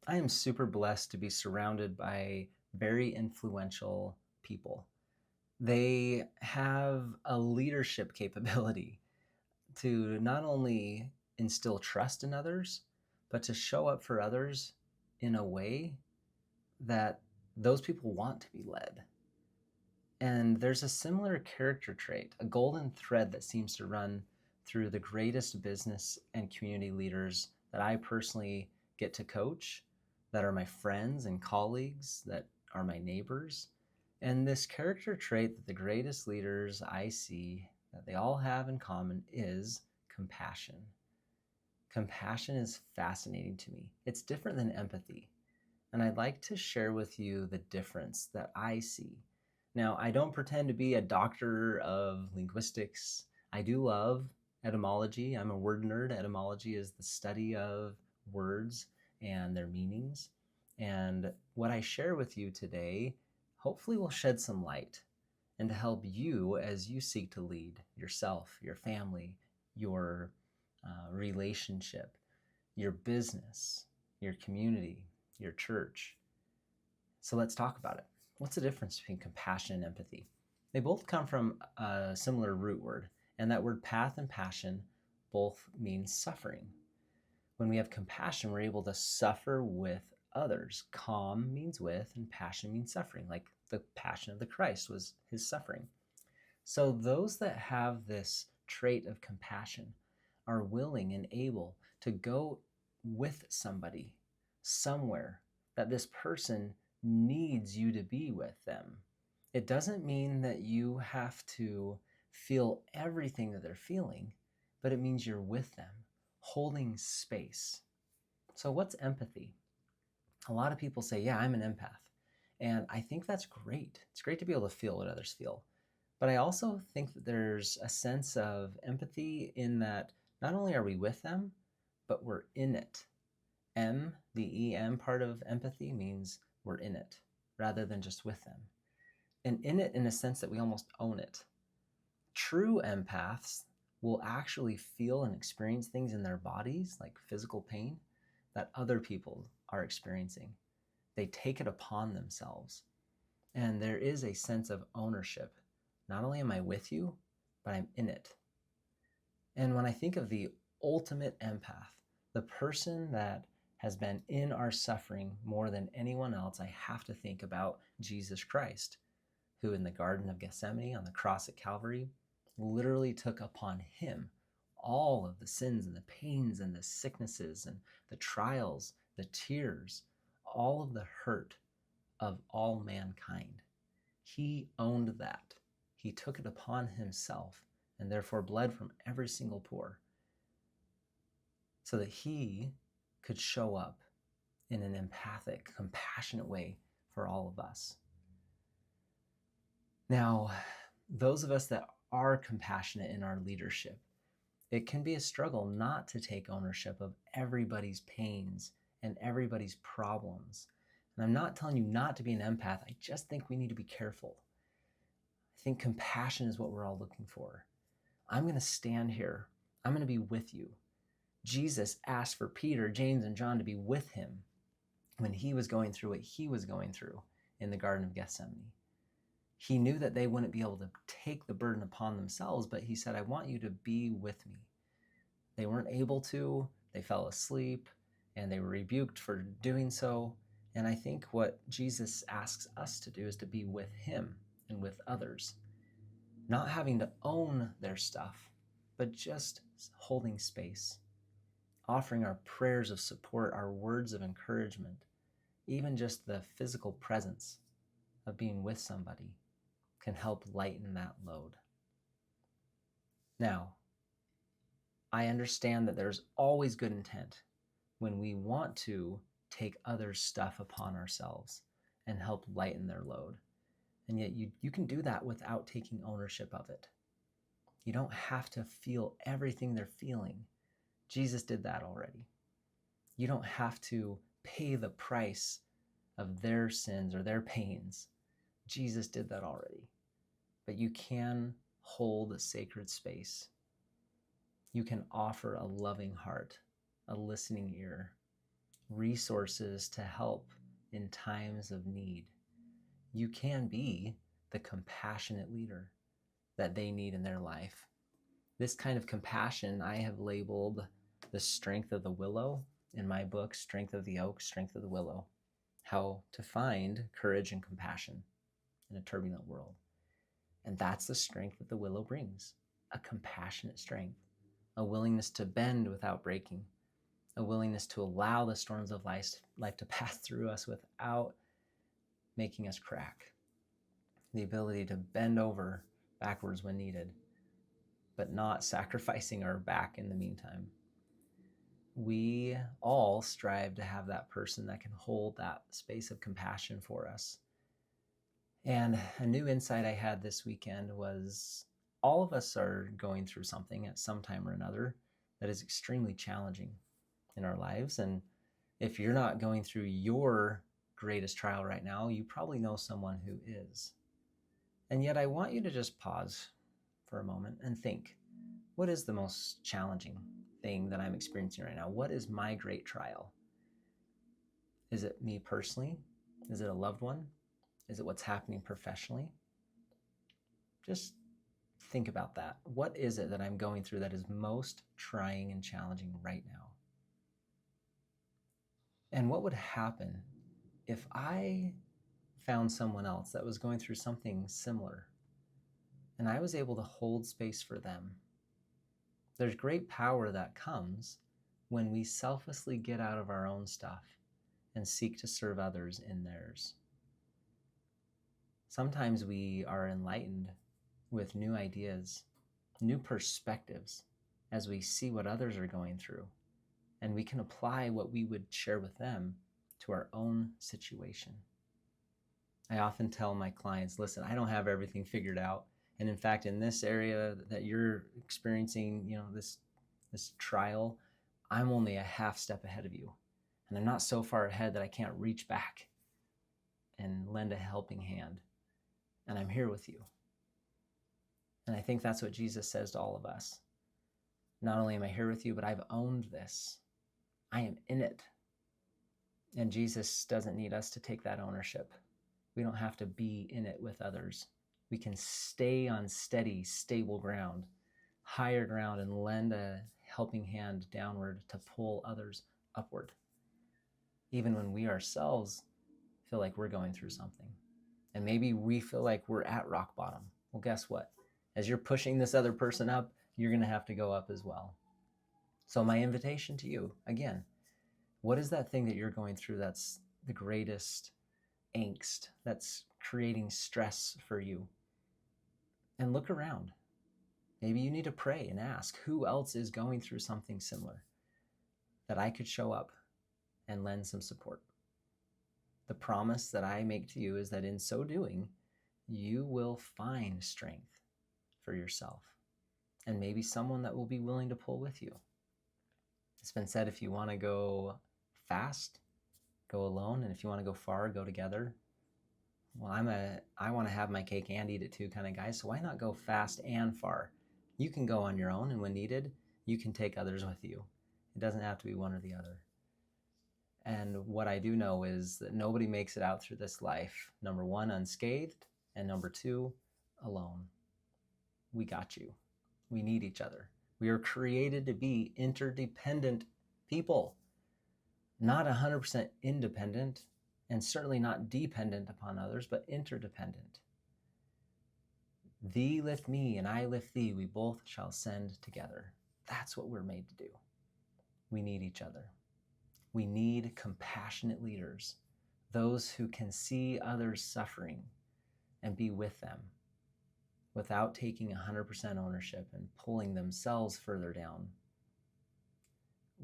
I am super blessed to be surrounded by very influential people. They have a leadership capability to not only instill trust in others, but to show up for others in a way that those people want to be led. And there's a similar character trait, a golden thread that seems to run through the greatest business and community leaders that I personally get to coach, that are my friends and colleagues, that are my neighbors. And this character trait that the greatest leaders I see that they all have in common is compassion. Compassion is fascinating to me. It's different than empathy. And I'd like to share with you the difference that I see. Now, I don't pretend to be a doctor of linguistics. I do love etymology. I'm a word nerd. Etymology is the study of words and their meanings. And what I share with you today hopefully will shed some light and to help you as you seek to lead yourself, your family, your relationship, your business, your community, your church. So let's talk about it. What's the difference between compassion and empathy? They both come from a similar root word, and that word path and passion both mean suffering. When we have compassion, we're able to suffer with others. Calm means with, and passion means suffering, like the passion of the Christ was his suffering. So those that have this trait of compassion are willing and able to go with somebody somewhere that this person needs you to be with them. It doesn't mean that you have to feel everything that they're feeling, but it means you're with them, holding space. So, what's empathy? A lot of people say, yeah, I'm an empath. And I think that's great. It's great to be able to feel what others feel. But I also think that there's a sense of empathy in that not only are we with them, but we're in it. The EM part of empathy means we're in it rather than just with them. And in it in a sense that we almost own it. True empaths will actually feel and experience things in their bodies, like physical pain, that other people are experiencing. They take it upon themselves. And there is a sense of ownership. Not only am I with you, but I'm in it. And when I think of the ultimate empath, the person that has been in our suffering more than anyone else, I have to think about Jesus Christ, who in the Garden of Gethsemane on the cross at Calvary literally took upon him all of the sins and the pains and the sicknesses and the trials, the tears, all of the hurt of all mankind. He owned that. He took it upon himself and therefore bled from every single pore so that he could show up in an empathic, compassionate way for all of us. Now, those of us that are compassionate in our leadership, it can be a struggle not to take ownership of everybody's pains and everybody's problems. And I'm not telling you not to be an empath. I just think we need to be careful. I think compassion is what we're all looking for. I'm going to stand here. I'm going to be with you. Jesus asked for Peter, James, and John to be with him when he was going through what he was going through in the Garden of Gethsemane. He knew that they wouldn't be able to take the burden upon themselves, but he said, I want you to be with me. They weren't able to. They fell asleep, and they were rebuked for doing so. And I think what Jesus asks us to do is to be with him and with others, not having to own their stuff, but just holding space, offering our prayers of support, our words of encouragement, even just the physical presence of being with somebody can help lighten that load. Now, I understand that there's always good intent when we want to take others' stuff upon ourselves and help lighten their load. And yet you can do that without taking ownership of it. You don't have to feel everything they're feeling. Jesus did that already. You don't have to pay the price of their sins or their pains. Jesus did that already. But you can hold a sacred space. You can offer a loving heart, a listening ear, resources to help in times of need. You can be the compassionate leader that they need in their life. This kind of compassion I have labeled the strength of the willow in my book, Strength of the Oak, Strength of the Willow, how to find courage and compassion in a turbulent world. And that's the strength that the willow brings, a compassionate strength, a willingness to bend without breaking, a willingness to allow the storms of life to pass through us without making us crack, the ability to bend over backwards when needed, but not sacrificing our back in the meantime. We all strive to have that person that can hold that space of compassion for us. And a new insight I had this weekend was all of us are going through something at some time or another that is extremely challenging in our lives. And if you're not going through your greatest trial right now, you probably know someone who is. And yet I want you to just pause for a moment and think, what is the most challenging thing that I'm experiencing right now? What is my great trial? Is it me personally? Is it a loved one? Is it what's happening professionally? Just think about that. What is it that I'm going through that is most trying and challenging right now? And what would happen if I found someone else that was going through something similar and I was able to hold space for them? There's great power that comes when we selflessly get out of our own stuff and seek to serve others in theirs. Sometimes we are enlightened with new ideas, new perspectives as we see what others are going through, and we can apply what we would share with them to our own situation. I often tell my clients, listen, I don't have everything figured out. And in fact, in this area that you're experiencing, this trial, I'm only a half step ahead of you. And I'm not so far ahead that I can't reach back and lend a helping hand. And I'm here with you. And I think that's what Jesus says to all of us. Not only am I here with you, but I've owned this. I am in it. And Jesus doesn't need us to take that ownership. We don't have to be in it with others. We can stay on steady, stable ground, higher ground, and lend a helping hand downward to pull others upward, even when we ourselves feel like we're going through something. And maybe we feel like we're at rock bottom. Well, guess what? As you're pushing this other person up, you're going to have to go up as well. So my invitation to you, again, what is that thing that you're going through that's the greatest angst, that's creating stress for you? And look around. Maybe you need to pray and ask, who else is going through something similar that I could show up and lend some support? The promise that I make to you is that in so doing, you will find strength for yourself and maybe someone that will be willing to pull with you. It's been said, if you want to go fast, go alone. And if you want to go far, go together. Well, I want to have my cake and eat it too kind of guy. So why not go fast and far? You can go on your own, and when needed, you can take others with you. It doesn't have to be one or the other. And what I do know is that nobody makes it out through this life, number one, unscathed, and number two, alone. We got you. We need each other. We are created to be interdependent people, not 100% independent, and certainly not dependent upon others, but interdependent. Thee lift me, and I lift thee. We both shall ascend together. That's what we're made to do. We need each other. We need compassionate leaders, those who can see others suffering and be with them without taking 100% ownership and pulling themselves further down.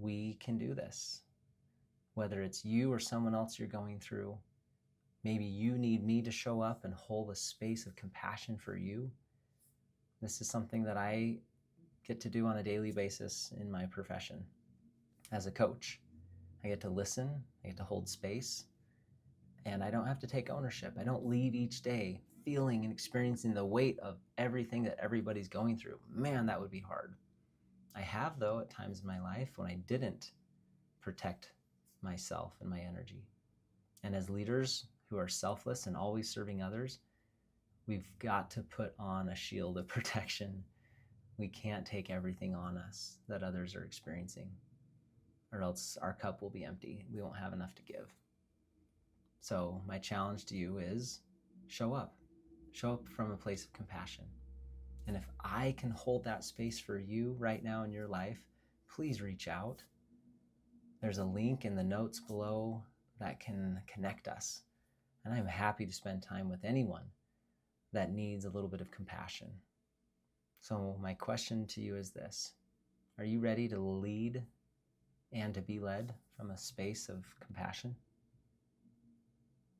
We can do this. Whether it's you or someone else you're going through, maybe you need me to show up and hold a space of compassion for you. This is something that I get to do on a daily basis in my profession as a coach. I get to listen, I get to hold space, and I don't have to take ownership. I don't leave each day feeling and experiencing the weight of everything that everybody's going through. Man, that would be hard. I have, though, at times in my life when I didn't protect myself and my energy. And as leaders who are selfless and always serving others, we've got to put on a shield of protection. We can't take everything on us that others are experiencing, or else our cup will be empty. We won't have enough to give. So my challenge to you is show up. Show up from a place of compassion. And if I can hold that space for you right now in your life, please reach out. There's a link in the notes below that can connect us. And I'm happy to spend time with anyone that needs a little bit of compassion. So my question to you is this: are you ready to lead and to be led from a space of compassion?